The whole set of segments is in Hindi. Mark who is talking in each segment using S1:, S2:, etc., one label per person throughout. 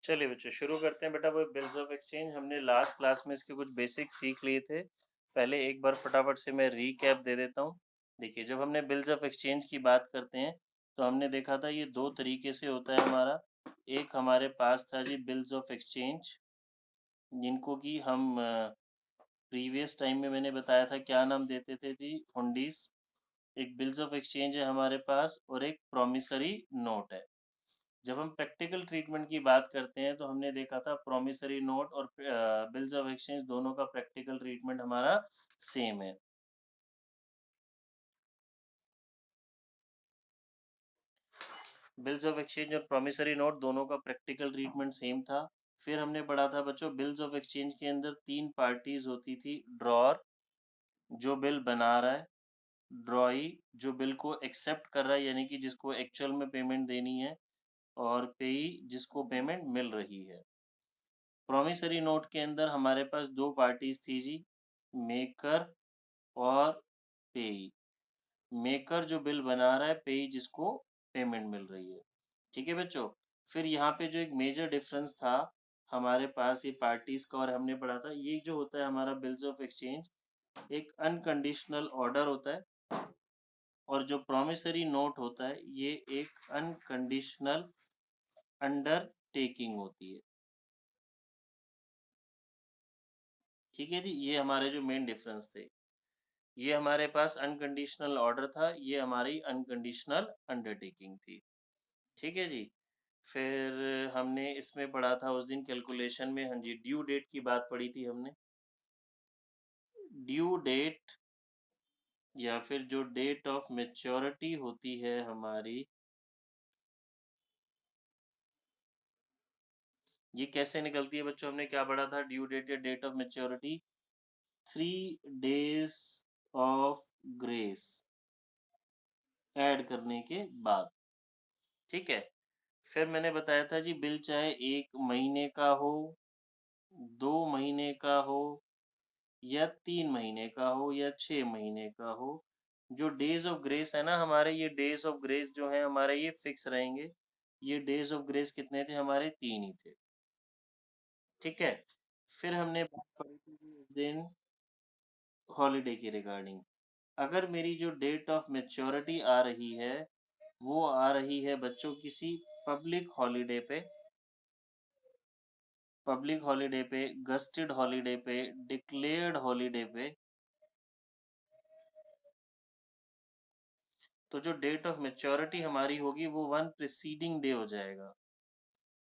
S1: चलिए बच्चों शुरू करते हैं। बेटा वो बिल्स ऑफ एक्सचेंज हमने लास्ट क्लास में इसके कुछ बेसिक सीख लिए थे। पहले एक बार फटाफट से मैं रीकैप दे देता हूँ। देखिए, जब हमने बिल्स ऑफ एक्सचेंज की बात करते हैं तो हमने देखा था ये दो तरीके से होता है हमारा। एक हमारे पास था जी बिल्स ऑफ एक्सचेंज, जिनको कि हम प्रीवियस टाइम में मैंने बताया था क्या नाम देते थे जी, हुंडीज। एक बिल्स ऑफ एक्सचेंज है हमारे पास और एक प्रोमिसरी नोट है। जब हम प्रैक्टिकल ट्रीटमेंट की बात करते हैं तो हमने देखा था प्रोमिसरी नोट और बिल्स ऑफ एक्सचेंज दोनों का प्रैक्टिकल ट्रीटमेंट हमारा सेम है। बिल्स ऑफ एक्सचेंज और प्रोमिसरी नोट दोनों का प्रैक्टिकल ट्रीटमेंट सेम था। फिर हमने पढ़ा था बच्चों, बिल्स ऑफ एक्सचेंज के अंदर तीन पार्टीज होती थी। ड्रॉर जो बिल बना रहा है, ड्रॉई जो बिल को एक्सेप्ट कर रहा है यानी कि जिसको एक्चुअल में पेमेंट देनी है, और पेई जिसको पेमेंट मिल रही है। प्रोमिसरी नोट के अंदर हमारे पास दो पार्टीज थी जी, मेकर और पेई। मेकर जो बिल बना रहा है, पेई जिसको पेमेंट मिल रही है। ठीक है बच्चों। फिर यहाँ पे जो एक मेजर डिफरेंस था हमारे पास ये पार्टीज का, और हमने पढ़ा था ये जो होता है हमारा बिल्स ऑफ एक्सचेंज एक अनकंडीशनल ऑर्डर होता है, और जो प्रोमिसरी नोट होता है ये एक अनकंडीशनल अंडरटेकिंग होती है। ठीक है जी, ये हमारे जो मेन डिफरेंस थे। ये हमारे पास अनकंडीशनल ऑर्डर था, ये हमारी अनकंडीशनल अंडरटेकिंग थी। ठीक है जी। फिर हमने इसमें पढ़ा था उस दिन कैलकुलेशन में, हाँ जी, ड्यू डेट की बात पढ़ी थी हमने। ड्यू डेट या फिर जो डेट ऑफ मैच्योरिटी होती है हमारी, ये कैसे निकलती है बच्चों? हमने क्या पढ़ा था? ड्यू डेट या date of maturity 3 days of grace add करने के बाद। ठीक है। फिर मैंने बताया था जी, बिल चाहे 1 महीने का हो, 2 महीने का हो, या 3 महीने का हो, या 6 महीने का हो, जो डेज ऑफ ग्रेस है ना हमारे, ये डेज ऑफ ग्रेस जो है हमारे ये फिक्स रहेंगे। ये डेज ऑफ ग्रेस कितने थे हमारे? 3 ही थे। ठीक है। फिर हमने बात करी थी कि उस दिन हॉलीडे की रिगार्डिंग। अगर मेरी जो डेट ऑफ मैच्योरिटी आ रही है वो आ रही है बच्चों किसी पब्लिक हॉलीडे पे, पब्लिक हॉलीडे पे, गस्टेड हॉलीडे पे, डिक्लेयर्ड हॉलीडे पे, तो जो डेट ऑफ मैच्योरिटी हमारी होगी वो वन प्रिसीडिंग डे हो जाएगा,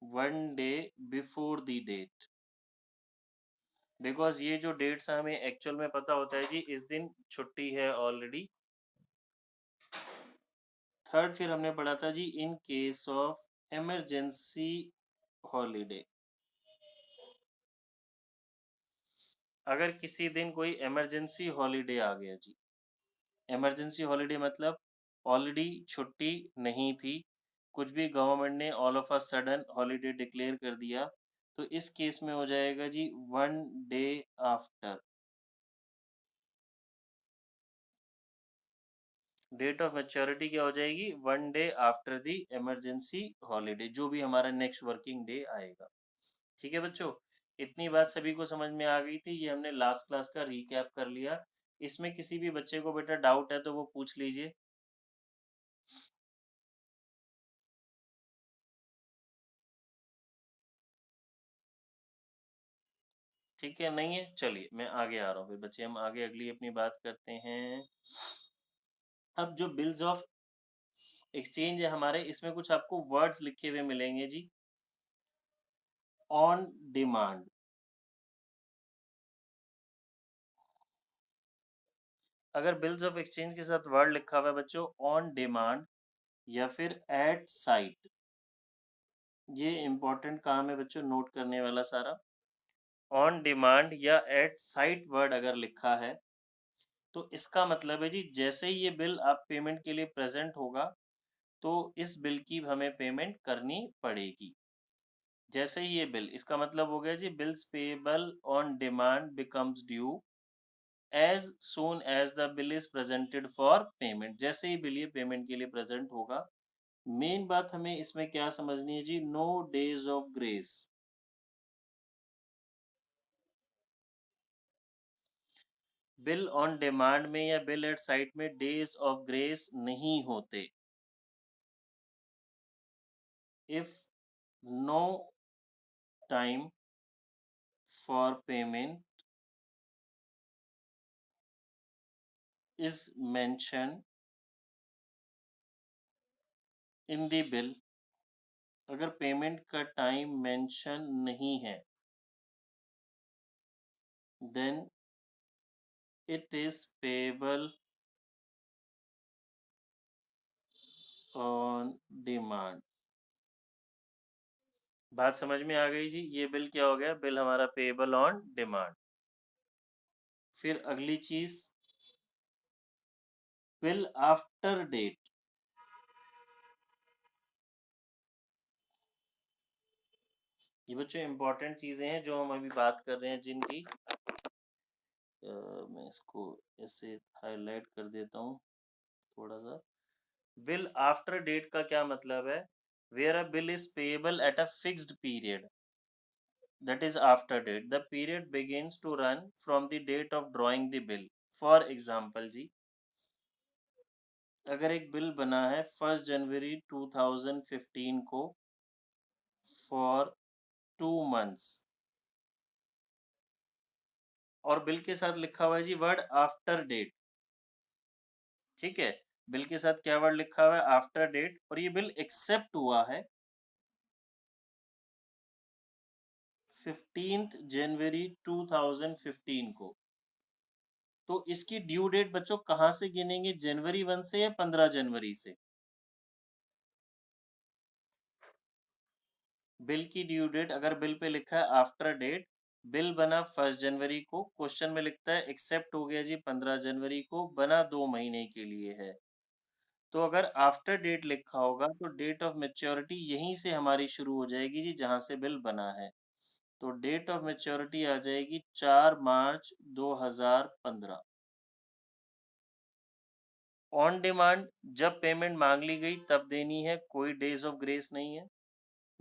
S1: 1 day before the date. Because ये जो डेट्स हमें एक्चुअल में पता होता है जी, इस दिन छुट्टी है ऑलरेडी। थर्ड फिर हमने पढ़ा था जी, in case of emergency holiday, अगर किसी दिन कोई इमरजेंसी हॉलीडे आ गया जी, इमरजेंसी हॉलीडे मतलब ऑलरेडी छुट्टी नहीं थी, कुछ भी गवर्नमेंट ने all of a sudden holiday declare कर दिया, तो इस केस में हो जाएगा जी 1 day after. Date of maturity क्या हो जाएगी? 1 day after the emergency holiday, जो भी हमारा नेक्स्ट वर्किंग डे आएगा। ठीक है बच्चों, इतनी बात सभी को समझ में आ गई थी। ये हमने लास्ट क्लास का रिकैप कर लिया। इसमें किसी भी बच्चे को बेटा डाउट है तो वो पूछ लीजिए। ठीक है, नहीं है? चलिए मैं आगे आ रहा हूँ। फिर बच्चे हम आगे अगली अपनी बात करते हैं। अब जो बिल्स ऑफ एक्सचेंज है हमारे, इसमें कुछ आपको वर्ड्स लिखे हुए मिलेंगे जी। ऑन डिमांड, अगर बिल्स ऑफ एक्सचेंज के साथ वर्ड लिखा हुआ है बच्चों ऑन डिमांड या फिर एट साइट, ये इंपॉर्टेंट काम है बच्चों, नोट करने वाला सारा। ऑन डिमांड या एट साइट वर्ड अगर लिखा है तो इसका मतलब है जी, जैसे ही ये बिल आप पेमेंट के लिए प्रेजेंट होगा तो इस बिल की हमें पेमेंट करनी पड़ेगी। जैसे ही ये बिल, इसका मतलब हो गया जी, bills payable on demand becomes due as soon as the bill is presented for payment. जैसे ही बिल ये पेमेंट के लिए प्रेजेंट होगा, मेन बात हमें इसमें क्या समझनी है जी, no days of grace. Bill on demand में या बिल एट साइट में डेज ऑफ ग्रेस नहीं होते। If no time for payment is mention in the bill, अगर पेमेंट का टाइम मेंशन नहीं है, then it is payable on demand. बात समझ में आ गई जी, ये बिल क्या हो गया, बिल हमारा पेएबल ऑन डिमांड। फिर अगली चीज, बिल आफ्टर डेट। ये बच्चों इंपॉर्टेंट चीजें हैं जो हम अभी बात कर रहे हैं, जिनकी मैं इसको ऐसे हाईलाइट कर देता हूँ थोड़ा सा। बिल आफ्टर डेट का क्या मतलब है, where a bill is payable at a fixed period, that is after date, the period begins to run from the date of drawing the bill. For example जी, अगर एक बिल बना है 1 जनवरी 2015 को फॉर 2 मंथ्स, और बिल के साथ लिखा हुआ है जी वर्ड आफ्टर डेट, ठीक है, बिल के साथ क्या वर्ड लिखा हुआ है, आफ्टर डेट, और ये बिल एक्सेप्ट हुआ है 15 जनवरी 2015 को, तो इसकी ड्यू डेट बच्चों कहाँ से गिनेंगे, जनवरी 1 से या 15 जनवरी से। बिल की ड्यू डेट, अगर बिल पे लिखा है आफ्टर डेट, बिल बना 1 जनवरी को, क्वेश्चन में लिखता है एक्सेप्ट हो गया जी 15 जनवरी को, बना 2 महीने के लिए है, तो अगर आफ्टर डेट लिखा होगा तो डेट ऑफ मेच्योरिटी यहीं से हमारी शुरू हो जाएगी जी, जहां से बिल बना है, तो डेट ऑफ मेच्योरिटी आ जाएगी 4 मार्च 2015। ऑन डिमांड, जब पेमेंट मांग ली गई तब देनी है, कोई डेज ऑफ ग्रेस नहीं है।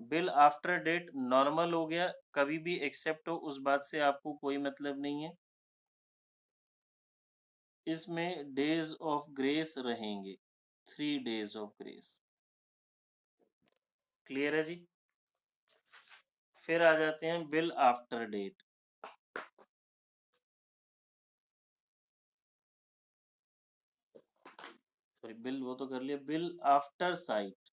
S1: बिल आफ्टर डेट नॉर्मल हो गया, कभी भी एक्सेप्ट हो उस बात से आपको कोई मतलब नहीं है, इसमें डेज ऑफ ग्रेस रहेंगे, 3 डेज ऑफ ग्रेस। क्लियर है जी। फिर आ जाते हैं bill after date. Sorry, bill वो तो कर लिया, bill after sight.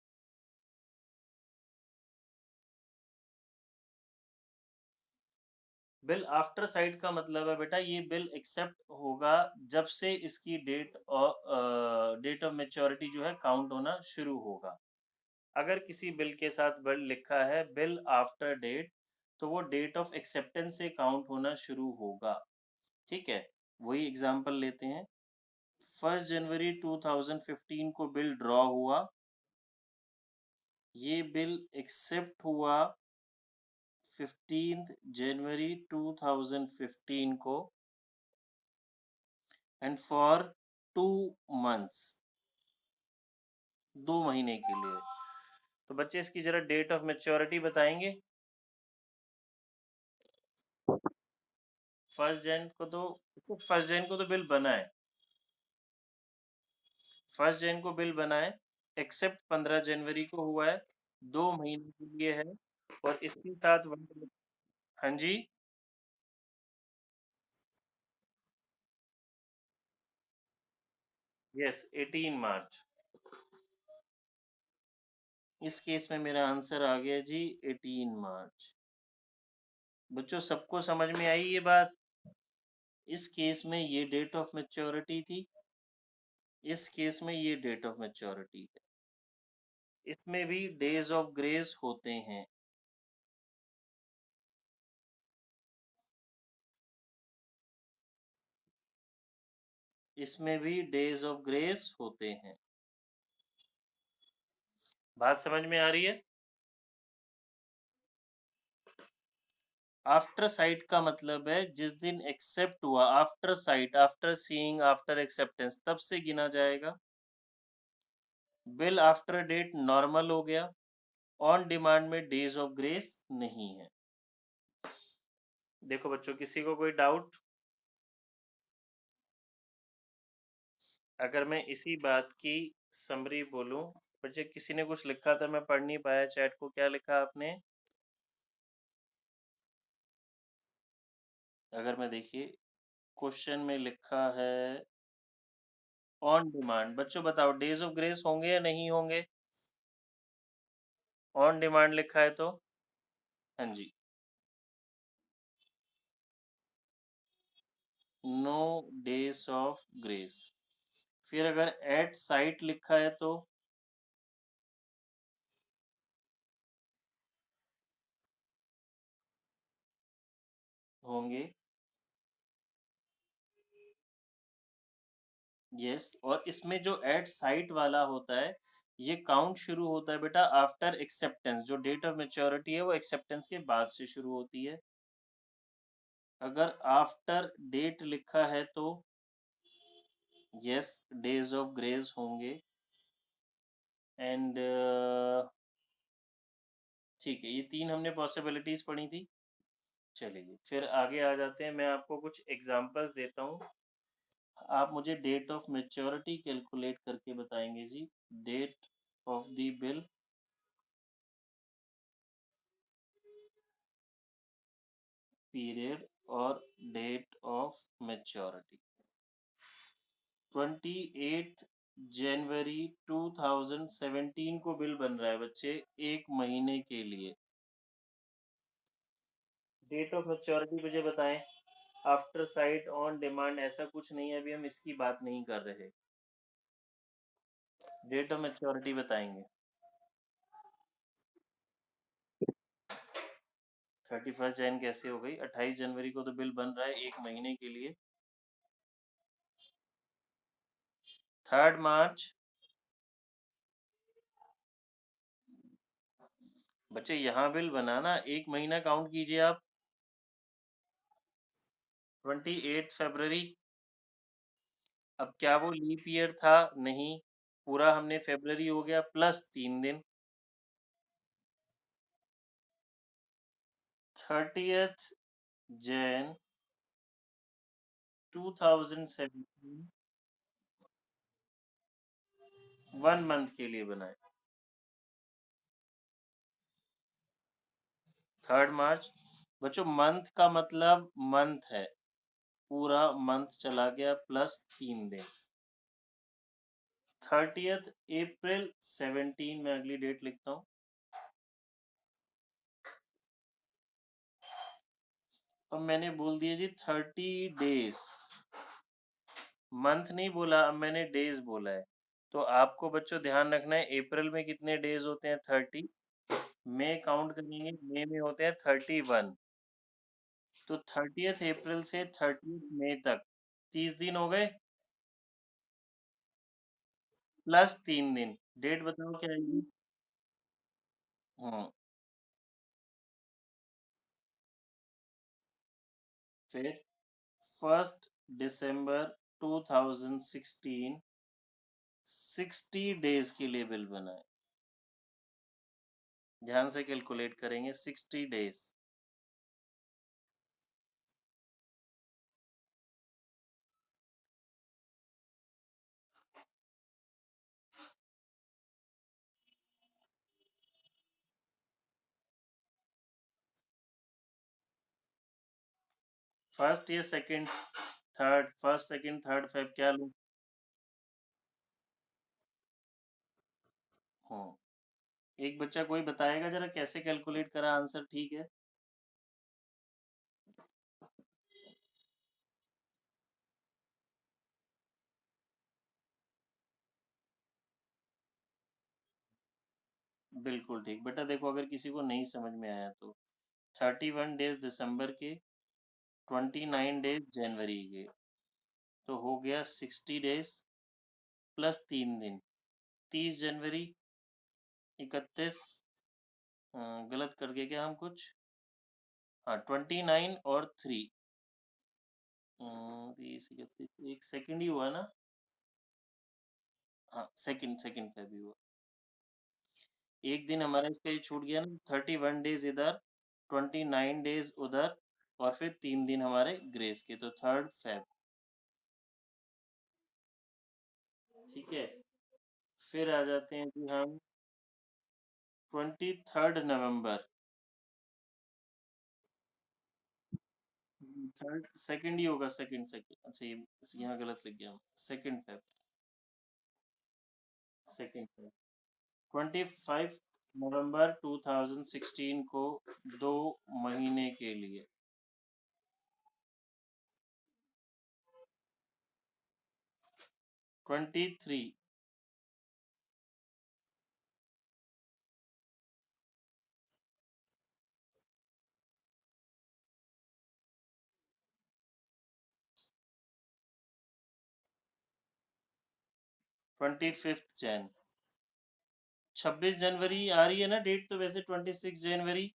S1: Bill after sight का मतलब है बेटा, ये बिल एक्सेप्ट होगा जब से इसकी डेट और डेट ऑफ मेच्योरिटी जो है काउंट होना शुरू होगा। अगर किसी बिल के साथ बिल लिखा है बिल आफ्टर डेट, तो वो डेट ऑफ एक्सेप्टेंस से काउंट होना शुरू होगा, ठीक है। वही एग्जांपल लेते हैं, 1 जनवरी 2015 को बिल ड्रॉ हुआ, ये बिल एक्सेप्ट हुआ 15 जनवरी 2015 को, एंड फॉर 2 मंथ्स, 2 महीने के लिए। तो बच्चे इसकी जरा डेट ऑफ मेच्योरिटी बताएंगे। 1 जन को तो, 1 जन को तो बिल बना है, 1 जन को बिल बना है, एक्सेप्ट 15 जनवरी को हुआ है, 2 महीने के लिए है, और इसके साथ हाँ जी, यस 18 मार्च। इस केस में मेरा आंसर आ गया जी 18 मार्च। बच्चों सबको समझ में आई ये बात, इस केस में ये डेट ऑफ मेच्योरिटी थी, इस केस में ये डेट ऑफ मेच्योरिटी है, इसमें भी डेज ऑफ ग्रेस होते हैं, इसमें भी डेज ऑफ ग्रेस होते हैं। बात समझ में आ रही है। आफ्टर साइट का मतलब है जिस दिन एक्सेप्ट हुआ, after site, after seeing, after acceptance, तब से गिना जाएगा। बिल आफ्टर डेट नॉर्मल हो गया, ऑन डिमांड में डेज ऑफ ग्रेस नहीं है। देखो बच्चों, किसी को कोई डाउट? अगर मैं इसी बात की समरी बोलूं, बच्चे किसी ने कुछ लिखा था, मैं पढ़ नहीं पाया चैट को, क्या लिखा आपने? अगर मैं देखिए क्वेश्चन में लिखा है ऑन डिमांड, बच्चों बताओ डेज ऑफ ग्रेस होंगे या नहीं होंगे? ऑन डिमांड लिखा है तो हाँ जी, नो डेज ऑफ ग्रेस। फिर अगर एट साइट लिखा है तो होंगे। यस, और इसमें जो एट साइट वाला होता है, ये काउंट शुरू होता है बेटा आफ्टर एक्सेप्टेंस। जो डेट ऑफ मेच्योरिटी है वो एक्सेप्टेंस के बाद से शुरू होती है। अगर आफ्टर डेट लिखा है तो यस, डेज ऑफ ग्रेस होंगे। एंड ठीक है, ये तीन हमने पॉसिबिलिटीज पढ़ी थी। चलिए फिर आगे आ जाते हैं, मैं आपको कुछ एग्जांपल्स देता हूँ। आप मुझे डेट ऑफ मेच्योरिटी कैलकुलेट करके बताएंगे जी। Date of the bill, period और डेट ऑफ मेच्योरिटी। 28 जनवरी 2017 को बिल बन रहा है बच्चे, एक महीने के लिए। डेट ऑफ मेच्योरिटी मुझे बताएं। आफ्टर साइट, ऑन डिमांड, ऐसा कुछ नहीं है, अभी हम इसकी बात नहीं कर रहे। डेट ऑफ मेच्योरिटी बताएंगे। 31 जैन कैसे हो गई? 28 जनवरी को तो बिल बन रहा है एक महीने के लिए। 3 मार्च। बच्चे यहाँ बिल बनाना, एक महीना काउंट कीजिए आप। 28 फरवरी। अब क्या वो लीप ईयर था? नहीं, पूरा हमने फरवरी हो गया प्लस 3 दिन। 30 जैन 2017, 1 मंथ के लिए बनाए। 3 मार्च। बच्चों मंथ का मतलब मंथ है, पूरा मंथ चला गया प्लस 3 दिन। 30 अप्रैल 17, मैं अगली डेट लिखता हूँ। अब मैंने बोल दिया जी 30 डेज, मंथ नहीं बोला, अब मैंने डेज बोला है। तो आपको बच्चों ध्यान रखना है, अप्रैल में कितने डेज होते हैं? 30। मई काउंट करेंगे, मई में होते हैं 31। तो 30 अप्रैल से 30 मई तक 30 दिन हो गए प्लस 3 दिन। डेट बताओ क्या आएगी? हम्म, फिर 1 दिसंबर 2016, 60 डेज के लिए बिल बना है। ध्यान से कैलकुलेट करेंगे 60 डेज। फर्स्ट या second, third, first second third Feb क्या लूं? हम्म, एक बच्चा कोई बताएगा जरा कैसे कैलकुलेट करा? आंसर ठीक है। बिल्कुल ठीक बेटा, देखो अगर किसी को नहीं समझ में आया तो 31 डेज दिसंबर के, 29 डेज जनवरी के, तो हो गया 60 डेज प्लस 3 दिन। 30 जनवरी, 31, गलत कर गए क्या हम कुछ? हाँ, 29 और 3, 30, 31, एक सेकंड ही हुआ ना? हाँ, सेकंड सेकंड फेब ही हुआ। एक दिन हमारा इसका ये छूट गया ना, 31 डेज इधर, 29 डेज उधर, और फिर 3 दिन हमारे ग्रेस के, तो 3rd फेब। ठीक है, फिर आ जाते हैं जी हम 23rd नवंबर। थर्ड सेकंड ही होगा, सेकंड सेकंड, अच्छा ये यहाँ गलत लिख गया, 2nd फेब, 2nd फेब। 25 नवंबर 2016 को 2 महीने के लिए। 23। 25 जैन। 26 जनवरी आ रही है ना डेट, तो वैसे 26 जनवरी।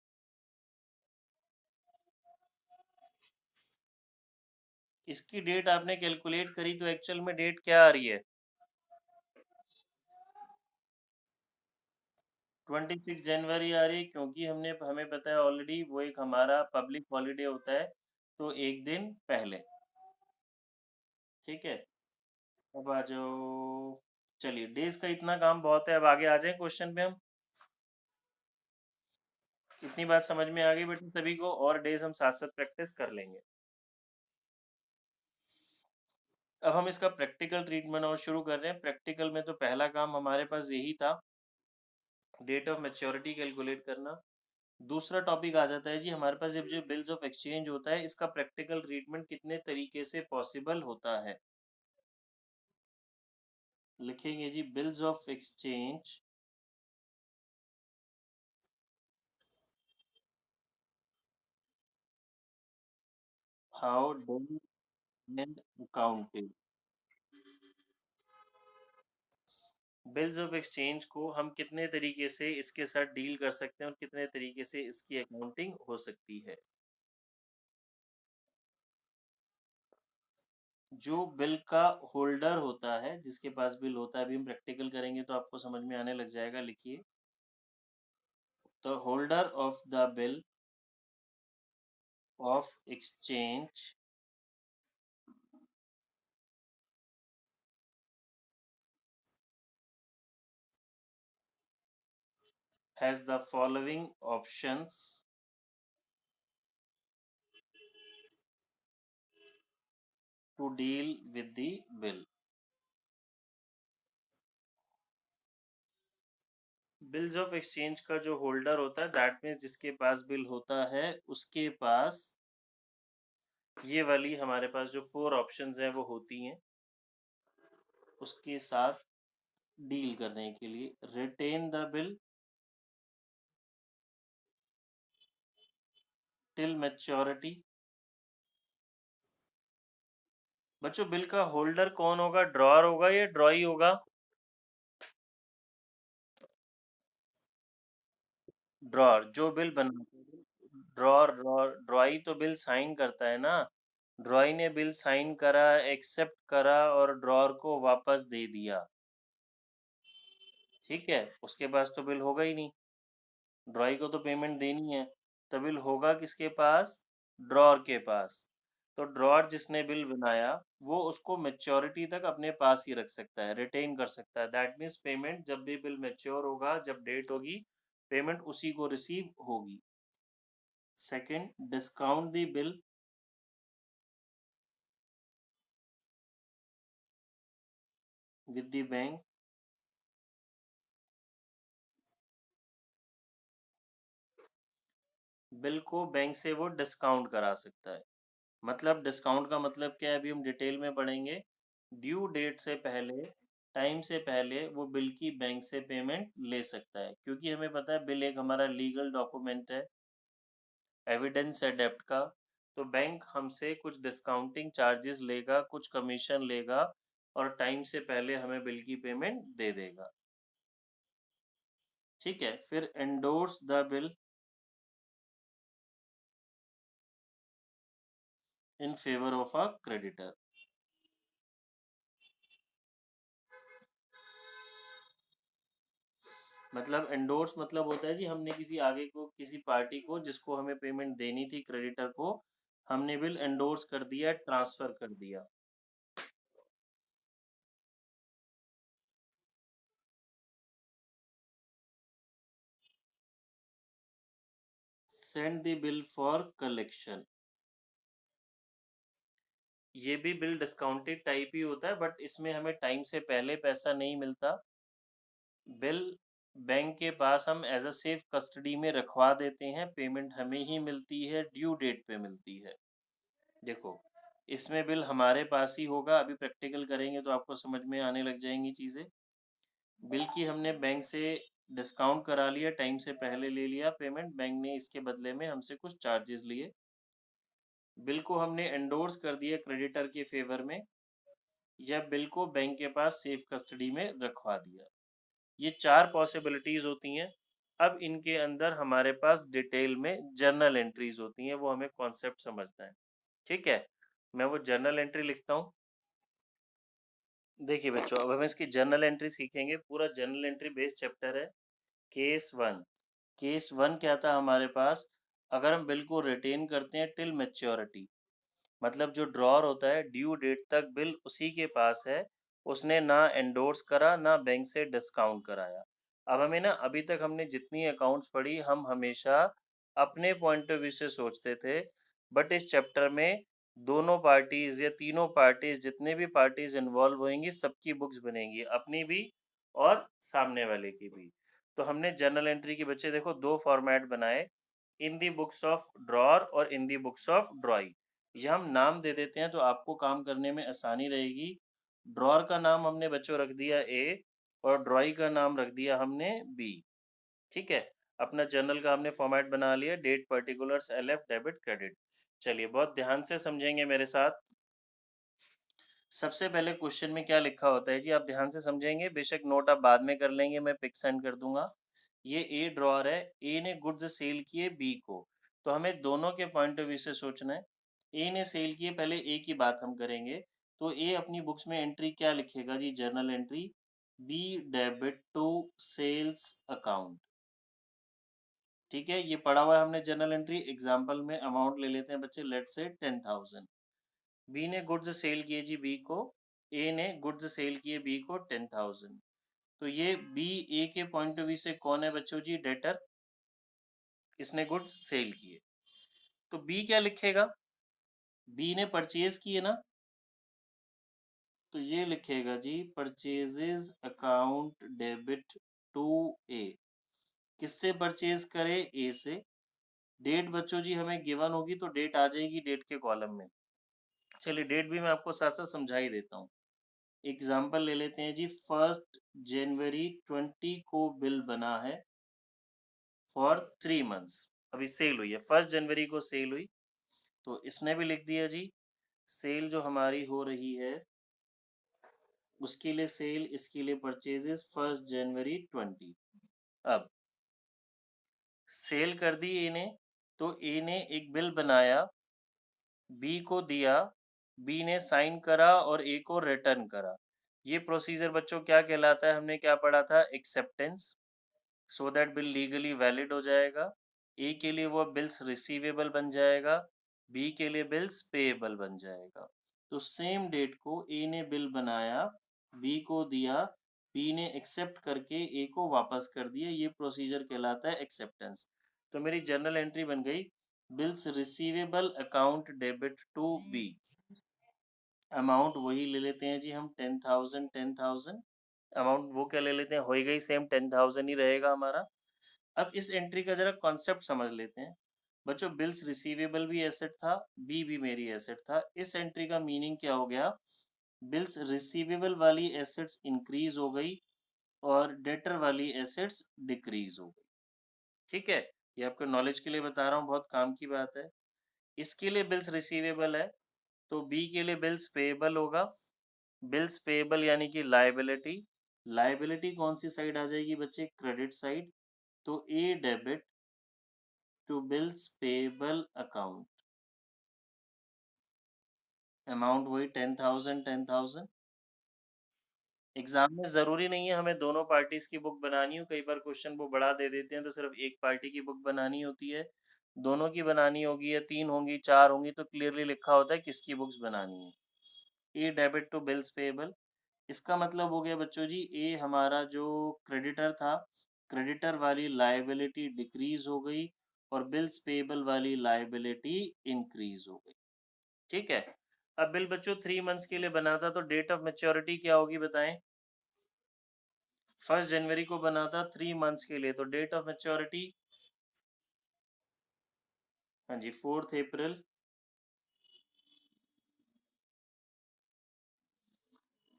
S1: इसकी डेट आपने कैलकुलेट करी तो एक्चुअल में डेट क्या आ रही है? 26 जनवरी आ रही है, क्योंकि हमें पता है ऑलरेडी वो एक हमारा पब्लिक हॉलीडे होता है, तो एक दिन पहले। ठीक है, अब आ जाओ। चलिए, डेज का इतना काम बहुत है, अब आगे आ जाए क्वेश्चन पे हम। इतनी बात समझ में आ गई बेटा सभी को, और डेज हम साथ साथ प्रैक्टिस कर लेंगे। अब हम इसका प्रैक्टिकल ट्रीटमेंट और शुरू कर रहे हैं। प्रैक्टिकल में तो पहला काम हमारे पास यही था, डेट ऑफ मैच्योरिटी कैलकुलेट करना। दूसरा टॉपिक आ जाता है जी हमारे पास, जब जो बिल्स ऑफ एक्सचेंज होता है, इसका प्रैक्टिकल ट्रीटमेंट कितने तरीके से पॉसिबल होता है। लिखेंगे जी, bills of exchange how done and accounting. Bills of exchange को हम कितने तरीके से इसके साथ डील कर सकते हैं और कितने तरीके से इसकी अकाउंटिंग हो सकती है। जो बिल का होल्डर होता है, जिसके पास बिल होता है, अभी हम प्रैक्टिकल करेंगे तो आपको समझ में आने लग जाएगा। लिखिए, the holder of the bill of exchange has the following options to deal with the bill। Bills of exchange का जो होल्डर होता है, दैट मीन्स जिसके पास बिल होता है, उसके पास ये वाली हमारे पास जो 4 ऑप्शंस हैं वो होती हैं उसके साथ डील करने के लिए। Retain the bill till maturity. बच्चों, बिल का होल्डर कौन होगा? ड्रॉअर होगा या ड्रॉई होगा? ड्रॉअर जो बिल बना, ड्रॉअर ड्रॉअर ड्रॉई तो बिल साइन करता है ना। ड्रॉई ने बिल साइन करा, एक्सेप्ट करा और ड्रॉअर को वापस दे दिया। ठीक है, उसके पास तो बिल होगा ही नहीं, ड्रॉई को तो पेमेंट देनी है, तो बिल होगा किसके पास? ड्रॉअर के पास। तो ड्रॉअर जिसने बिल बनाया, वो उसको मैच्योरिटी तक अपने पास ही रख सकता है, रिटेन कर सकता है। दैट मीन्स पेमेंट जब भी बिल मैच्योर होगा, जब डेट होगी, पेमेंट उसी को रिसीव होगी। Second, discount the bill with the bank. Bill को बैंक से वो डिस्काउंट करा सकता है। मतलब डिस्काउंट का मतलब क्या है, अभी हम डिटेल में पढ़ेंगे। ड्यू डेट से पहले, टाइम से पहले वो बिल की बैंक से पेमेंट ले सकता है, क्योंकि हमें पता है बिल एक हमारा लीगल डॉक्यूमेंट है, एविडेंस है डेब्ट का। तो बैंक हमसे कुछ डिस्काउंटिंग चार्जेस लेगा, कुछ कमीशन लेगा, और टाइम से पहले हमें बिल की पेमेंट दे देगा। ठीक है, फिर endorse the bill in favour of a creditor. मतलब एंडोर्स मतलब होता है जी हमने किसी आगे को किसी पार्टी को जिसको हमें पेमेंट देनी थी क्रेडिटर को, हमने बिल एंडोर्स कर दिया, ट्रांसफर कर दिया। Send the bill for collection, ये भी बिल डिस्काउंटेड टाइप ही होता है, बट इसमें हमें टाइम से पहले पैसा नहीं मिलता। बिल बैंक के पास हम एज अ सेफ कस्टडी में रखवा देते हैं, पेमेंट हमें ही मिलती है, ड्यू डेट पे मिलती है। देखो, इसमें बिल हमारे पास ही होगा, अभी प्रैक्टिकल करेंगे तो आपको समझ में आने लग जाएंगी चीज़ें। बिल की हमने बैंक से डिस्काउंट करा लिया, टाइम से पहले ले लिया पेमेंट, बैंक ने इसके बदले में हमसे कुछ चार्जेस लिए। बिल को हमने एंडोर्स कर दिया क्रेडिटर के फेवर में, या बिल को बैंक के पास सेफ कस्टडी में रखवा दिया। ये चार पॉसिबिलिटीज होती हैं। अब इनके अंदर हमारे पास डिटेल में जर्नल एंट्रीज होती हैं, वो हमें कॉन्सेप्ट समझना है। ठीक है, मैं वो जर्नल एंट्री लिखता हूँ। देखिए बच्चों, अब हम इसकी जर्नल एंट्री सीखेंगे, पूरा जर्नल एंट्री बेस्ड चैप्टर है। केस वन, केस वन क्या था हमारे पास, अगर हम बिल को रिटेन करते हैं टिल मैच्योरिटी, मतलब जो ड्रॉर होता है ड्यू डेट तक बिल उसी के पास है, उसने ना एंडोर्स करा ना बैंक से डिस्काउंट कराया। अब हमें ना, अभी तक हमने जितनी अकाउंट्स पढ़ी हम हमेशा अपने पॉइंट ऑफ व्यू से सोचते थे, बट इस चैप्टर में दोनों पार्टीज या तीनों पार्टीज, जितने भी पार्टीज इन्वॉल्व होंगी सबकी बुक्स बनेंगी, अपनी भी और सामने वाले की भी। तो हमने जर्नल एंट्री के बच्चे देखो दो फॉर्मेट बनाए, इन दी बुक्स ऑफ ड्रॉर और इन दी बुक्स ऑफ ड्रॉइंग। ये हम नाम दे देते हैं तो आपको काम करने में आसानी रहेगी। ड्रॉर का नाम हमने बच्चों रख दिया ए, और ड्रॉइंग का नाम रख दिया हमने बी। ठीक है, अपना जर्नल का हमने फॉर्मेट बना लिया, date, particulars, LF, debit, credit. चलिए बहुत ध्यान से समझेंगे मेरे साथ। सबसे पहले क्वेश्चन में क्या लिखा होता है जी, आप ध्यान से समझेंगे, बेशक नोट आप बाद में कर लेंगे, मैं पिक सेंड कर दूंगा। ये ए ड्रॉर है, ए ने गुड्स सेल किए बी को, तो हमें दोनों के पॉइंट ऑफ व्यू से सोचना है। ए ने सेल किए, पहले ए की बात हम करेंगे, तो ए अपनी बुक्स में एंट्री क्या लिखेगा जी, journal entry be debit to sales account. ठीक है, ये पढ़ा हुआ है हमने जर्नल एंट्री। एग्जाम्पल में अमाउंट ले लेते हैं बच्चे, लेट से 10,000। बी ने गुड्स सेल किए जी बी को, ए ने गुड्स सेल किए बी को 10,000। तो ये बी ए के पॉइंट ऑफ व्यू से कौन है बच्चों जी, डेटर, इसने गुड्स सेल किए। तो बी क्या लिखेगा, बी ने परचेज किए ना, तो ये लिखेगा जी परचेजेस अकाउंट डेबिट टू ए। किससे परचेज करे, ए से। डेट बच्चों जी हमें गिवन होगी तो डेट आ जाएगी डेट के कॉलम में। चलिए डेट भी मैं आपको साथ साथ समझा ही देता हूँ। एग्जाम्पल ले लेते हैं जी, 1 जनवरी 20 को बिल बना है फॉर 3 मंथ्स। अभी सेल हुई है, 1 जनवरी को सेल हुई, तो इसने भी लिख दिया जी सेल जो हमारी हो रही है उसके लिए सेल, इसके लिए परचेजेस 1 जनवरी 20। अब सेल कर दी ए ने, तो ए ने एक बिल बनाया, बी को दिया, बी ने साइन करा और ए को रिटर्न करा। ये प्रोसीजर बच्चों क्या कहलाता है, हमने क्या पढ़ा था, acceptance, so that bill legally valid हो जाएगा। ए के लिए वो बिल्स रिसीवेबल बन जाएगा, बी के लिए बिल्स पेएबल बन जाएगा। तो सेम डेट को ए ने बिल बनाया, बी को दिया, बी ने एक्सेप्ट करके ए को वापस कर दिया, ये प्रोसीजर कहलाता है एक्सेप्टेंस। तो मेरी जर्नल एंट्री बन गई, bills receivable account debit to B. Amount वही ले लेते हैं जी हम, 10,000 अमाउंट वो क्या ले लेते हैं, हो ही गई सेम, 10,000 ही रहेगा हमारा। अब इस एंट्री का जरा कॉन्सेप्ट समझ लेते हैं बच्चों। बिल्स रिसीवेबल भी एसेट था, बी भी मेरी एसेट था। इस एंट्री का मीनिंग क्या हो गया, बिल्स रिसीवेबल वाली एसेट्स इंक्रीज हो गई और डेटर वाली एसेट्स डिक्रीज हो गई। ठीक है, ये आपके नॉलेज के लिए बता रहा हूँ, बहुत काम की बात है। इसके लिए बिल्स रिसीवेबल है, तो बी के लिए बिल्स पेएबल होगा। बिल्स पेएबल यानी कि लायबिलिटी, लायबिलिटी कौन सी साइड आ जाएगी बच्चे, क्रेडिट साइड। तो A debit to bills payable account, amount वही 10,000। एग्जाम में जरूरी नहीं है हमें दोनों पार्टीज की बुक बनानी हो, कई बार क्वेश्चन वो बढ़ा दे देते हैं तो सिर्फ एक पार्टी की बुक बनानी होती है, दोनों की बनानी होगी या तीन होंगी चार होंगी तो क्लियरली लिखा होता है किसकी बुक्स बनानी है। ए डेबिट टू बिल्स पेएबल, इसका मतलब हो गया बच्चों जी, ए हमारा जो क्रेडिटर था, क्रेडिटर वाली लायबिलिटी डिक्रीज हो गई और बिल्स पेएबल वाली लायबिलिटी इंक्रीज हो गई। ठीक है, अब बिल बच्चों 3 मंथ्स के लिए बना था तो डेट ऑफ मेच्योरिटी क्या होगी बताएं। 1 जनवरी को बना था 3 मंथ्स के लिए, तो डेट ऑफ मेच्योरिटी, हाँ जी 4 अप्रैल।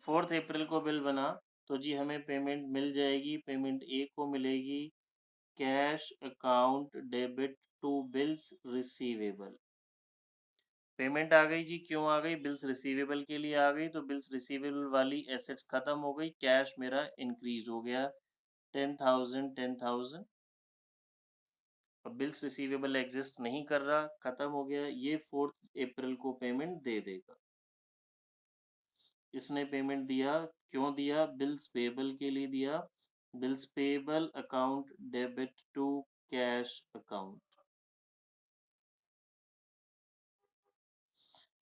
S1: 4 अप्रैल को बिल बना तो जी हमें पेमेंट मिल जाएगी, पेमेंट ए को मिलेगी cash account debit to bills receivable. Payment आ गई जी, क्यों आ गई, बिल्स रिसीवेबल के लिए आ गई, तो बिल्स रिसीवेबल वाली एसेट्स खत्म हो गई, कैश मेरा इंक्रीज हो गया 10,000। अब बिल्स रिसीवेबल एग्जिस्ट नहीं कर रहा, खत्म हो गया, ये 4 अप्रैल को पेमेंट दे देगा। इसने पेमेंट दिया, क्यों दिया, बिल्स पेबल के लिए दिया, bills payable account debit to cash account.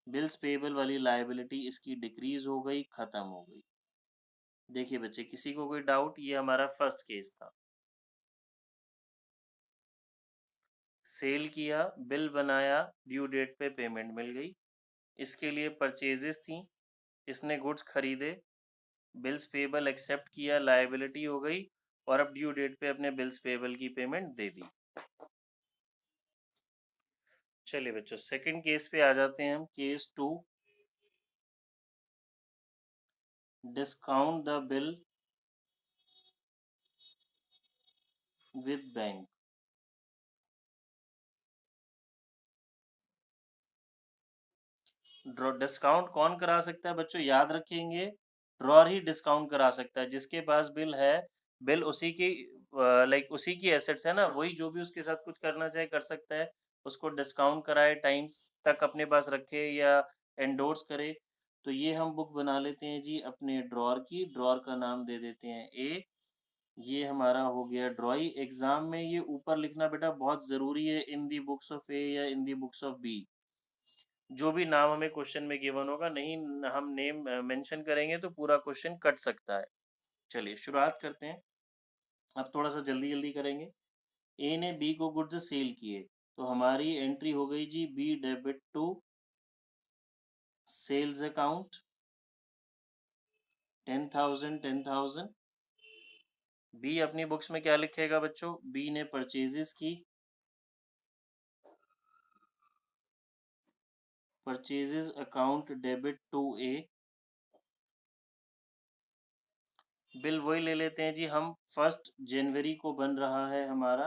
S1: Bills payable वाली लायबिलिटी इसकी डिक्रीज हो गई, खत्म हो गई। देखिए बच्चे, किसी को कोई डाउट, ये हमारा फर्स्ट केस था, सेल किया, बिल बनाया, ड्यू डेट पे पेमेंट मिल गई, इसके लिए परचेजेस थी, इसने गुड्स खरीदे, बिल्स पेबल एक्सेप्ट किया, लायबिलिटी हो गई और अब ड्यू डेट पे अपने बिल्स पेबल की पेमेंट दे दी। चलिए बच्चों सेकंड केस पे आ जाते हैं हम, case 2, discount the bill with bank. Discount कौन करा सकता है बच्चों, याद रखेंगे, ड्रॉर ही डिस्काउंट करा सकता है, जिसके पास बिल है, बिल उसी की लाइक उसी की एसेट्स है ना, वही जो भी उसके साथ कुछ करना चाहे कर सकता है, उसको डिस्काउंट कराए, टाइम्स तक अपने पास रखे या एंडोर्स करे। तो ये हम बुक बना लेते हैं जी अपने ड्रॉर की, ड्रॉर का नाम दे देते हैं ए, ये हमारा हो गया ड्रॉई। एग्जाम में ये ऊपर लिखना बेटा बहुत जरूरी है, इन दी बुक्स ऑफ ए या इन दी बुक्स ऑफ बी, जो भी नाम हमें क्वेश्चन में गिवन होगा, नहीं हम नेम मेंशन करेंगे तो पूरा क्वेश्चन कट सकता है। चलिए शुरुआत करते हैं, अब थोड़ा सा जल्दी जल्दी करेंगे। ए ने बी को गुड्स सेल किए, तो हमारी एंट्री हो गई जी B debit to sales account 10,000। B अपनी बुक्स में क्या लिखेगा बच्चों, बी ने परचेजेस की, purchases account debit to A, bill वही ले लेते हैं जी हम, 1 जनवरी को बन रहा है हमारा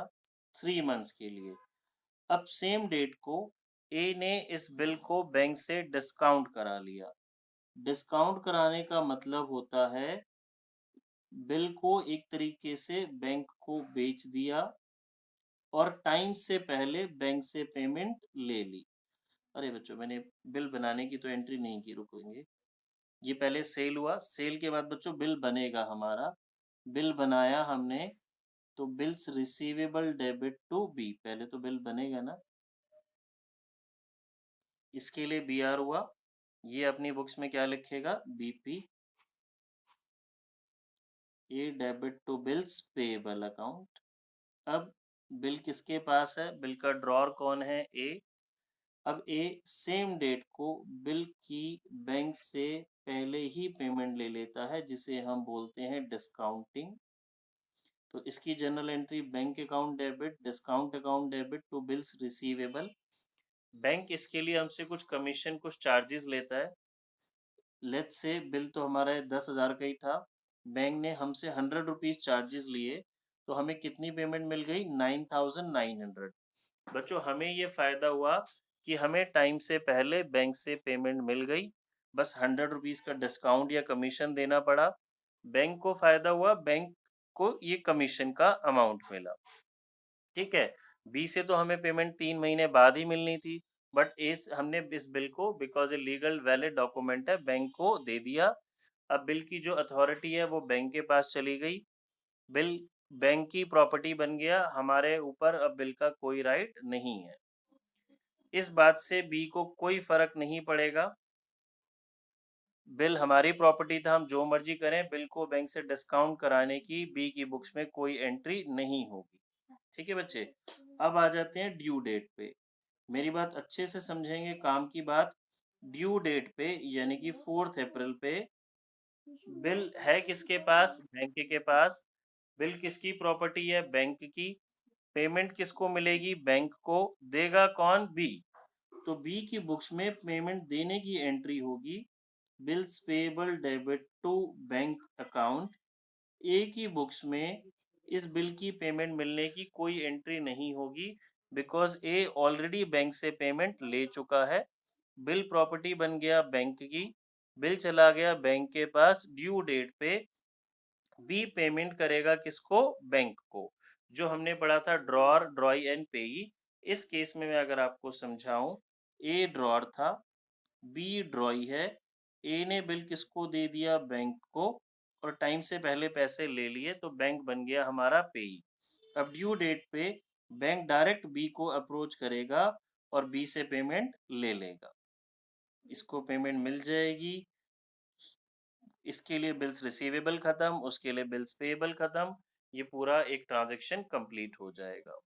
S1: 3 मंथ्स के लिए। अब सेम डेट को ए ने इस बिल को बैंक से डिस्काउंट करा लिया। डिस्काउंट कराने का मतलब होता है बिल को एक तरीके से बैंक को बेच दिया और टाइम से पहले बैंक से पेमेंट ले ली। अरे बच्चों मैंने बिल बनाने की तो एंट्री नहीं की, रुकेंगे, ये पहले सेल हुआ, सेल के बाद बच्चों बिल बनेगा हमारा, बिल बनाया हमने, तो bills receivable debit to B, पहले तो बिल बनेगा ना, इसके लिए बी आर हुआ, ये अपनी बुक्स में क्या लिखेगा, BP, A debit to bills payable account. अब बिल किसके पास है, बिल का ड्रॉर कौन है, ए। अब ए सेम डेट को बिल की बैंक से पहले ही पेमेंट ले लेता है, जिसे हम बोलते हैं डिस्काउंटिंग। तो इसकी journal entry bank account debit discount account debit to bills receivable. Bank इसके लिए हमसे कुछ कमीशन कुछ चार्जेस लेता है, लेट्स से बिल तो हमारा 10,000 का ही था, बैंक ने हमसे 100 रुपीज चार्जेस लिए, तो हमें कितनी पेमेंट मिल गई, 9,900। बच्चों हमें ये फायदा हुआ कि हमें टाइम से पहले बैंक से पेमेंट मिल गई, बस 100 रुपीज का डिस्काउंट या कमीशन देना पड़ा, बैंक को फायदा हुआ, बैंक को ये कमीशन का अमाउंट मिला। ठीक है, बी से तो हमें पेमेंट 3 महीने बाद ही मिलनी थी, बट इस हमने इस बिल को because a legal valid document है बैंक को दे दिया। अब बिल की जो अथॉरिटी है वो बैंक के पास चली गई, बिल बैंक की प्रॉपर्टी बन गया, हमारे ऊपर अब बिल का कोई राइट नहीं है। इस बात से बी को कोई फर्क नहीं पड़ेगा, बिल हमारी प्रॉपर्टी था, हम जो मर्जी करें, बिल को बैंक से डिस्काउंट कराने की बी की बुक्स में कोई एंट्री नहीं होगी। ठीक है बच्चे, अब आ जाते हैं ड्यू डेट पे। मेरी बात अच्छे से समझेंगे, काम की बात। ड्यू डेट पे यानी कि 4 अप्रैल पे बिल है किसके पास? बैंक के पास। बिल किसकी प्रॉपर्टी है? बैंक की। पेमेंट किसको मिलेगी? बैंक को। देगा कौन? बी। तो बी की बुक्स में पेमेंट देने की एंट्री होगी bills payable debit to bank account. A की बुक्स में इस बिल की पेमेंट मिलने की कोई एंट्री नहीं होगी, बिकॉज ए ऑलरेडी बैंक से पेमेंट ले चुका है। बिल प्रॉपर्टी बन गया बैंक की, बिल चला गया बैंक के पास। ड्यू डेट पे बी पेमेंट करेगा किसको? बैंक को। जो हमने पढ़ा था ड्रॉर, ड्रॉई एंड पेई। इस केस में मैं अगर आपको समझाऊं, ए ड्रॉर था, बी ड्रॉई है। ए ने बिल किसको दे दिया? बैंक को, और टाइम से पहले पैसे ले लिए, तो बैंक बन गया हमारा पेई। अब ड्यू डेट पे बैंक डायरेक्ट बी को अप्रोच करेगा और बी से पेमेंट ले लेगा, इसको पेमेंट मिल जाएगी। इसके लिए बिल्स रिसीवेबल खत्म, उसके लिए बिल्स पेएबल खत्म, ये पूरा एक ट्रांजैक्शन कंप्लीट हो जाएगा।